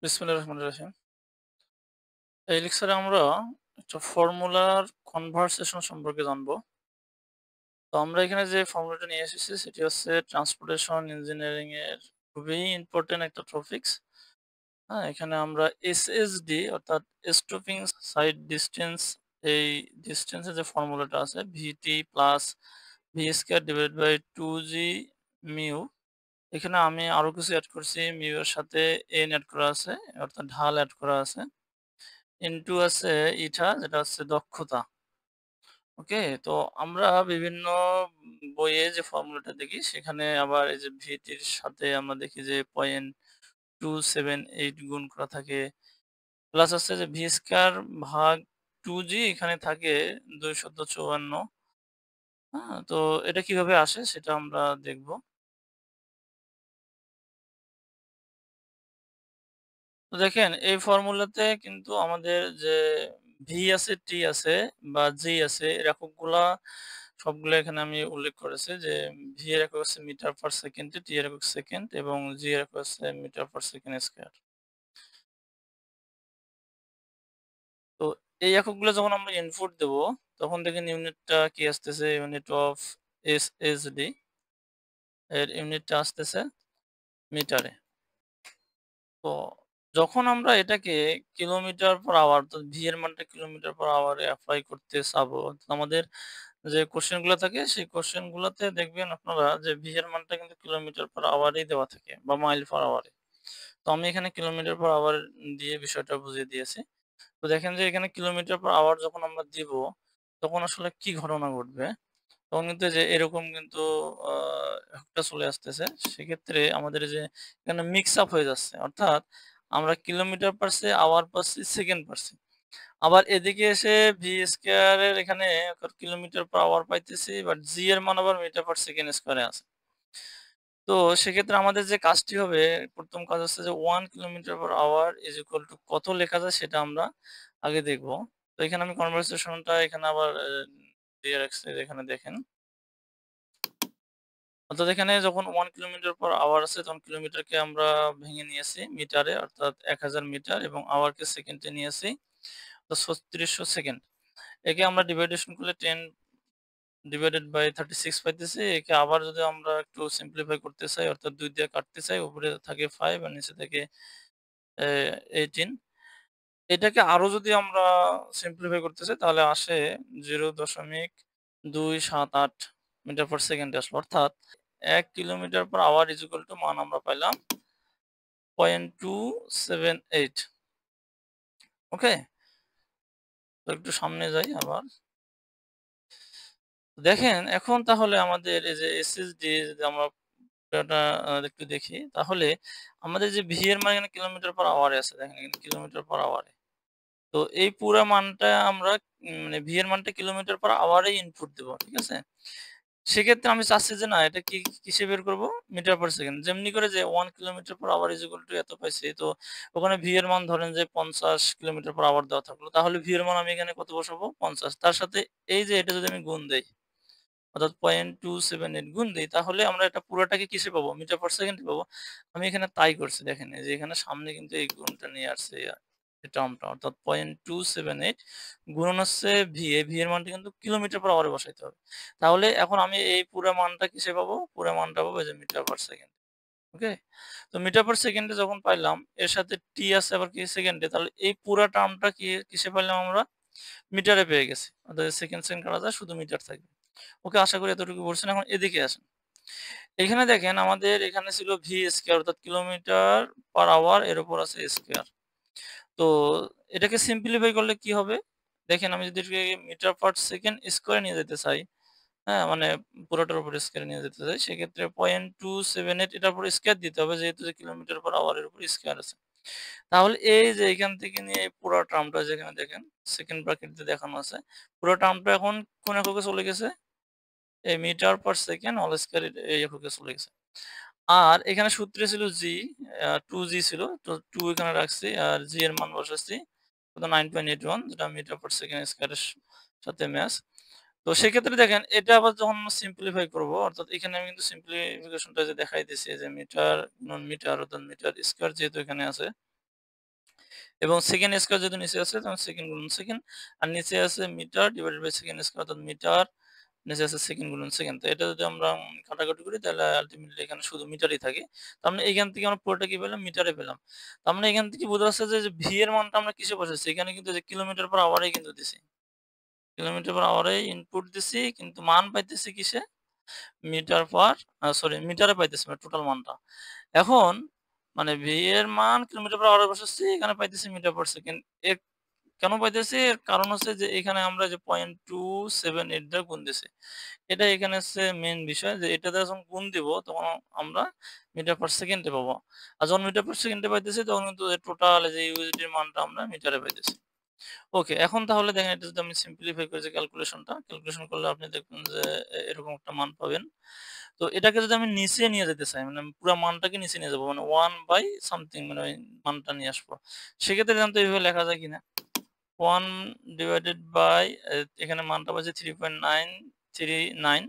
বিসমিল্লাহির রহমানির রহিম। এই লেকচারে আমরা একটা ফর্মুলার কনভারসেশন সম্পর্কে জানবো। তো আমরা এখানে যে ফর্মুলাটা নিয়ে এসেছি সেটি হচ্ছে ট্রান্সপোর্টেশন ইঞ্জিনিয়ারিং এর খুবই ইম্পোর্টেন্ট একটা টপিকস। হ্যাঁ? এখানে আমরা এসএসডি অর্থাৎ স্টপিং সাইড ডিসট্যান্স এই ডিসট্যান্সের যে ফর্মুলাটা আছে VT plus V square divided by 2জি মিউ। এখানে আমি আরো কিছু এড করছি। মিউ এর সাথে এন এড করা আছে অর্থাৎ ঢাল এড করা আছে। ইনটু আছে ইটা যেটা হচ্ছে দক্ষতা। ওকে? তো আমরা বিভিন্ন বইয়ে যে ফর্মুলাটা দেখি সেখানে আবার এই যে ভিটির সাথে আমরা দেখি যে 0.278 গুণ করা থাকে। প্লাস হচ্ছে যে ভি স্কয়ার ভাগ 2জি এখানে থাকে 254। হ্যাঁ? তো এটা কিভাবে আসে সেটা আমরা দেখব। তো দেখেন এই ফর্মুলাতে কিন্তু আমাদের যে ভি আছে, টি আছে বা জি আছে এর এককগুলা সবগুলো এখানে আমি উল্লেখ করেছি যে ভি এর একক হচ্ছে মিটার পার সেকেন্ডে, টি এর একক সেকেন্ড এবং জি এর একক হচ্ছে মিটার পার সেকেন্ড স্কয়ার। তো এই এককগুলো যখন আমরা ইনপুট দেব তখন দেখেন ইউনিটটা কি আসতেছে ইউনিট অফ এসএসডি এর ইউনিটটা আসতেছে মিটারে। তো যখন আমরা এটাকে কিলোমিটার পার আওয়ার অর্থাৎ ভি এর মানটা কিলোমিটার পার আওয়ারে এপ্লাই করতে চাবো, তো আমাদের যে কোশ্চেন গুলা থাকে সেই কোশ্চেন গুলাতে দেখবেন আপনারা যে ভি এর মানটা কিন্তু কিলোমিটার পার আওয়ারেই দেওয়া থাকে বা মাইল পার আওয়ারে। তো আমি এখানে কিলোমিটার পার আওয়ার দিয়ে বিষয়টা বুঝিয়ে দিয়েছি। তো দেখেন যে এখানে কিলোমিটার পার আওয়ার যখন আমরা দিব তখন আসলে কি ঘটনা ঘটবে? তখন কিন্তু এই যে এরকম কিন্তু আ একটা চলে আসতেছে। সেক্ষেত্রে আমাদের এই যে এখানে মিক্স আপ হয়ে যাচ্ছে। অর্থাৎ আমরা কিলোমিটার পারছে আওয়ার পাচ্ছি, সেকেন্ড পাচ্ছি। আবার এদিকে এসে ভি স্কয়ার এর এখানে কিলোমিটার পার আওয়ার পাইতেছি। বাট জি এর মান আবার মিটার পার সেকেন্ড স্কয়ারে আছে। তো সেক্ষেত্রে আমাদের যে কাজটি হবে, ১ম কাজ হচ্ছে যে 1 kilometre per hour is equal to কত লেখা যায় সেটা আমরা আগে দেখব। তো এখানে আমি কনভারসেশনটা এখানে আবার দিয়ে রাখছি এখানে দেখেন। অর্থাৎ এখানে যখন 1 কিলোমিটার পার আওয়ার আছে তখন কিলোমিটারকে আমরা ভেঙে নিয়েছি মিটারে অর্থাৎ ১০০০ মিটার এবং আওয়ারকে সেকেন্ডে নিয়েছি। তো ৩৬০০ সেকেন্ড। একে আমরা ডিভাইডেশন করলে 10 ডিভাইডেড বাই 36 পাইতেছি। একে আবার যদি আমরা একটু সিম্পলিফাই করতে চাই অর্থাৎ ২ দিয়ে কাটতে চাই, উপরে থাকে ৫ আর নিচে থাকে এ 18। এটাকে আরো যদি আমরা সিম্পলিফাই করতে চাই তাহলে আসে 0.278 মিটার পার সেকেন্ডে আসলো। অর্থাৎ ১ kilometre per hour is equal to মান আমরা পাইলাম 0.278। ওকে? তো একটু সামনে যাই আবার। দেখেন এখন তাহলে আমাদের এই যে এসএসডি যদি আমরা পুরাটা একটু দেখি তাহলে আমাদের যে ভি এর মান এখানে কিলোমিটার পার আওয়ারে আছে দেখেন এখানে কিলোমিটার পার আওয়ারে। তো এই পুরা মানটা আমরা মানে ভি এর মানটা কিলোমিটার পার আওয়ারে ইনপুট দেব। ঠিক আছে? সেক্ষেত্রে আমি চাচ্ছি যে না এটা কিসে বের করব? Metre per second. যেমনি করে যে 1 kilometre per hour is equal to এত পাইছি। তো ওখানে ভি এর মান ধরেন যে ৫০ কিলোমিটার পার আওয়ার দেওয়া থাকলো। তাহলে ভি এর মান আমি এখানে কত বসাবো? ৫০। তার সাথে এই যে এটা যদি আমি গুণ দেই অর্থাৎ 0.278 গুণ দেই তাহলে আমরা এটা পুরাটাকে কিসে পাবো? মিটার পার সেকেন্ডে পাবো। আমি এখানে তাই করছি দেখেন এই যে এখানে সামনে কিন্তু এই গুণটা নিয়ে আসছে এই টার্মটা অর্থাৎ 0.278 গুণন হচ্ছে ভি, এই ভি এর মানটা কিন্তু কিলোমিটার পার আওয়ারে বসাইতে হবে। তাহলে এখন আমি এই পুরা মানটা কিসে পাবো? পুরা মানটা পাবো এই যে মিটার পার সেকেন্ড। ওকে? তো মিটার পার সেকেন্ডে যখন পাইলাম এর সাথে টি আছে আবার কি সেকেন্ডে তাহলে এই পুরা টার্মটা কিসে পাইলাম আমরা? মিটারে পেয়ে গেছি। অর্থাৎ সেকেন্ড, সেকেন্ড কাটা যায় শুধু মিটার থাকবে। ওকে আশা করি এতটুকু বুঝছেন। এখন এদিকে আসেন। এখানে দেখেন আমাদের এখানে ছিল ভি স্কয়ার অর্থাৎ কিলোমিটার পার আওয়ার এর উপর আছে স্কয়ার। তো এটাকে সিম্পলিফাই করলে কি হবে? দেখেন আমি যদি এটাকে মিটার পার সেকেন্ড স্কয়ারে নিয়ে যেতে চাই, হ্যাঁ? মানে পুরোটার উপর স্কয়ারে নিয়ে যেতে চাই সেক্ষেত্রে 0.278 এটার উপর স্কয়ার দিতে হবে যেহেতু যে কিলোমিটার পার আওয়ার এর উপর স্কয়ার আছে। তাহলে এই যে এখান থেকে নিয়ে এই পুরা টার্মটা যেখানে দেখেন সেকেন্ড ব্র্যাকেট দিয়ে দেখানো আছে। পুরো টার্মটা এখন কোন এককে চলে গেছে? এই metre per second whole square এই এককে চলে গেছে। আর এখানে সূত্রে ছিল জি, 2জি ছিল। তো 2 এখানে রাখছি আর জি এর মান বসাচ্ছি কত 9.81 যেটা মিটার পার সেকেন্ড স্কয়ার এর সাথে ম্যাচ। তো সেক্ষেত্রে দেখেন এটা আবার যখন সিম্পলিফাই করব অর্থাৎ এখানে আমি কিন্তু সিম্পলিফিকেশনটা যে দেখাই দিয়েছি যে মিটার গুণন মিটার অর্থাৎ মিটার স্কয়ার যেহেতু এখানে আছে এবং সেকেন্ড স্কয়ার যেহেতু নিচে আছে তখন সেকেন্ড গুণন সেকেন্ড, আর নিচে আছে metre divided by second square অর্থাৎ মিটার, নিচে আছে সেকেন্ড গুণন সেকেন্ড। তো এটা যদি আমরা কাটাকাটি করি তাহলে আল্টিমেটলি এখানে শুধু মিটারই থাকে। তার মানে এখান থেকে আমরা পুরোটা কি পেলাম? মিটারে পেলাম। তার মানে এখান থেকে বোঝা যাচ্ছে যে ভি এর মানটা আমরা কিসে বসাচ্ছি? এখানে কিন্তু যে কিলোমিটার পার আওয়ারেই কিন্তু দিছি। কিলোমিটার পার আওয়ারে ইনপুট দিছি কিন্তু মান পাইতেছি কিসে? মিটার পার সরি মিটারে পাইতেছি মানে টোটাল মানটা। এখন মানে ভি এর মান কিলোমিটার পার আওয়ারে বসাচ্ছি, এখানে পাইতেছি মিটার পার সেকেন্ড। এর কেন পাইতেছি? এর কারণ হচ্ছে যে এখানে আমরা যে 0.278 দ্বারা গুণ দিছি। এটা এখানে হচ্ছে মেইন বিষয় যে এটা দিয়ে যখন গুণ দিব তখন আমরা মিটার পার সেকেন্ডে পাবো। আর যখন মিটার পার সেকেন্ডে পাইতেছি তখন কিন্তু টোটাল যে ইউএসডি এর মানটা আমরা মিটারে পাইতেছি। ওকে, এখন তাহলে দেখেন এটা যদি আমি সিম্পলিফাই করি যে ক্যালকুলেশন করলে আপনি দেখবেন যে এরকম একটা মান পাবেন। তো এটাকে যদি আমি নিচে নিয়ে যেতে চাই মানে পুরা মানটাকে নিচে নিয়ে যাবো মানে 1 বাই সামথিং মানে ওই মানটা নিয়ে আসবো। সেক্ষেত্রে জানতো এইভাবে লেখা যায় কিনা? 1 ডিভাইডেড বাই এখানে মানটা পাচ্ছি 3.939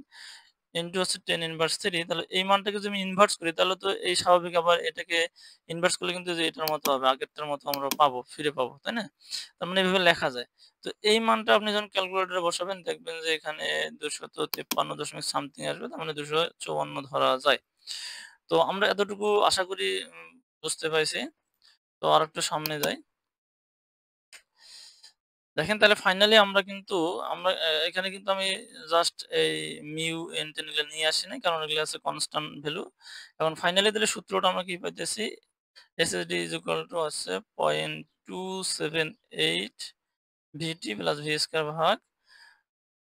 ইনটু হচ্ছে 10 ইনভার্স 3, তাহলে এই মানটাকে যদি আমি ইনভার্স করি তাহলে তো এই স্বাভাবিক আবার এটাকে ইনভার্স করলে কিন্তু যে এটার মতো হবে, আগেরটার মতো আমরা পাবো, ফিরে পাবো, তাই না? তার মানে এভাবে লেখা যায়। তো এই মানটা আপনি যখন ক্যালকুলেটরে বসাবেন দেখবেন যে এখানে 253 দশমিক সামথিং আসবে, তার মানে 254 ধরা যায়। তো আমরা এতটুকু আশা করি বুঝতে পাইছি। তো আরেকটু সামনে যাই। দেখেন তাহলে ফাইনালি আমরা কিন্তু এখানে কিন্তু আমি জাস্ট এই মিউ এন এগুলো নিয়ে আসি নাই, কারণ এগুলো আছে কনস্ট্যান্ট ভ্যালু। এখন ফাইনালি তাহলে সূত্রটা আমরা কি পাইতেছি? এসএসডি ইজ ইকুয়াল টু হচ্ছে 0.278 ভিটি প্লাস ভি স্কয়ার ভাগ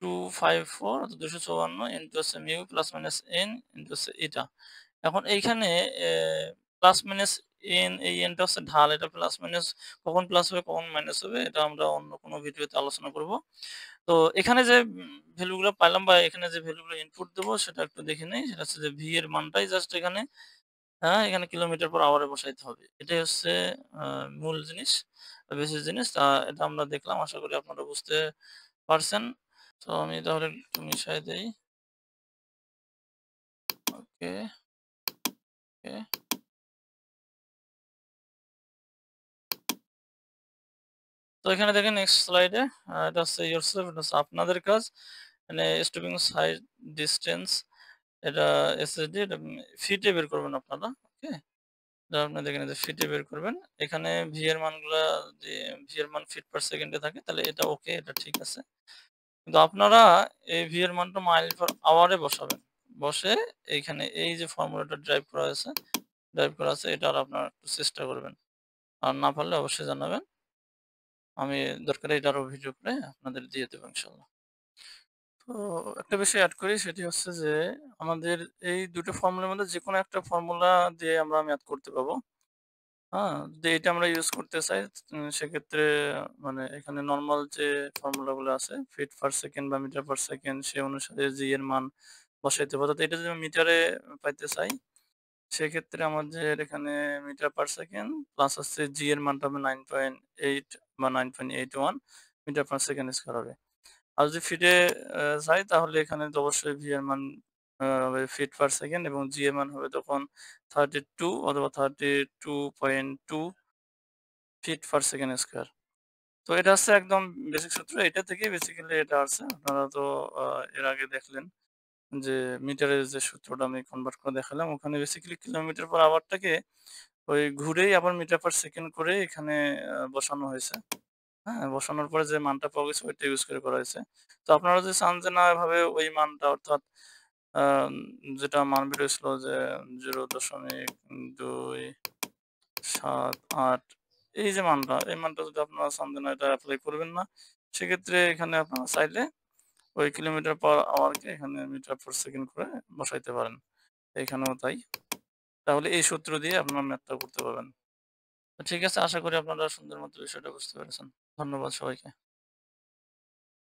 254 অর্থাৎ 254 ইনটু হচ্ছে mu plus minus N into হচ্ছে এটা। এখন এইখানে প্লাস মাইনাস এন, এই এনটা হচ্ছে ঢাল, এটা প্লাস মাইনাস কখন প্লাস হবে কখন মাইনাস হবে এটা আমরা অন্য কোনো ভিডিওতে আলোচনা করব। তো এখানে যে ভ্যালুগুলো পাইলাম বা এখানে যে ভ্যালুগুলো ইনপুট দেবো সেটা একটু দেখে নেই। সেটা হচ্ছে যে ভি এর মানটাই জাস্ট এখানে হ্যাঁ, এখানে কিলোমিটার পার আওয়ারে বসাইতে হবে। এটাই হচ্ছে মূল জিনিস বা বেসিক জিনিস। এটা আমরা দেখলাম। আশা করি আপনারা বুঝতে পারছেন। তো আমি তাহলে একটু মিশাই দেই। ওকে, ওকে। তো এখানে দেখেন নেক্সট স্লাইডে এটা হচ্ছে yourself, এটা হচ্ছে আপনাদের কাজ। মানে স্টপিং সাইড ডিসটেন্স এটা এসএসডি এটা ফিটে বের করবেন আপনারা। ওকে? এটা আপনি দেখেন এই যে ফিটে বের করবেন। এখানে ভি এর মানগুলা যে ভি এর মান ফিট পার সেকেন্ডে থাকে তাহলে এটা ওকে, এটা ঠিক আছে। কিন্তু আপনারা এই ভি এর মানটা মাইল পার আওয়ারে বসাবেন। বসে এইখানে এই যে ফর্মুলাটা ড্রাইভ করা আছে এটা আর আপনারা একটু চেষ্টা করবেন। আর না পারলে অবশ্যই জানাবেন। আমি দরকারে এটা আরো ভিডিও করে আপনাদের দিয়ে দেব ইনশাআল্লাহ। তো একটা বিষয় এড করি সেটি হচ্ছে যে আমাদের এই ২ টো ফর্মুলার মধ্যে যেকোনো একটা ফর্মুলা দিয়ে আমরা ম্যাথ করতে পারবো। হ্যাঁ? যদি এটা আমরা ইউজ করতে চাই সেক্ষেত্রে মানে এখানে নরমাল যে ফর্মুলা গুলো আছে ফিট পার সেকেন্ড বা মিটার পার সেকেন্ড সে অনুসারে জি এর মান বসাইতে হবে। অর্থাৎ এটা যদি আমি মিটারে পাইতে চাই সেক্ষেত্রে আমাদের এখানে মিটার পার সেকেন্ড প্লাস হচ্ছে জি এর মানটা হবে 9.8 বা 9.81 মিটার পার সেকেন্ড স্কয়ার হবে। আর যদি ফিটে যাই তাহলে এখানে তো অবশ্যই ভি এর মান হবে ফিট পার সেকেন্ড এবং জি এর মান হবে তখন 32 অথবা 32.2 ফিট পার সেকেন্ড স্কয়ার। তো এটা হচ্ছে একদম বেসিক সূত্র। এটা থেকেই বেসিক্যালি এটা আসছে। আপনারা তো এর আগে দেখলেন যে মিটারের যে সূত্রটা আমি কনভার্ট করে দেখালাম ওখানে বেসিক্যালি কিলোমিটার পার আওয়ারটাকে ওই ঘুরেই আবার মিটার পার সেকেন্ড করে এখানে বসানো হয়েছে। হ্যাঁ? বসানোর পরে যে মানটা পাওয়া গেছে ওইটা ইউজ করে করা হয়েছে। তো আপনারা যদি চান যে না এভাবে ওই মানটা অর্থাৎ আম যেটা মান বের হয়েছিল যে 0.278 এই যে মানটা, এই মানটা যদি আপনারা চান যে না এটা এপ্লাই করবেন না, সেক্ষেত্রে এখানে আপনারা চাইলে ওই কিলোমিটার পার আওয়ারকে এখানে মিটার পার সেকেন্ড করে বসাইতে পারেন। এখানেও তাই। তাহলে এই সূত্র দিয়ে আপনারা ম্যাথটা করতে পারবেন। তো ঠিক আছে, আশা করি আপনারা সুন্দর মতো বিষয়টা বুঝতে পেরেছেন। ধন্যবাদ সবাইকে।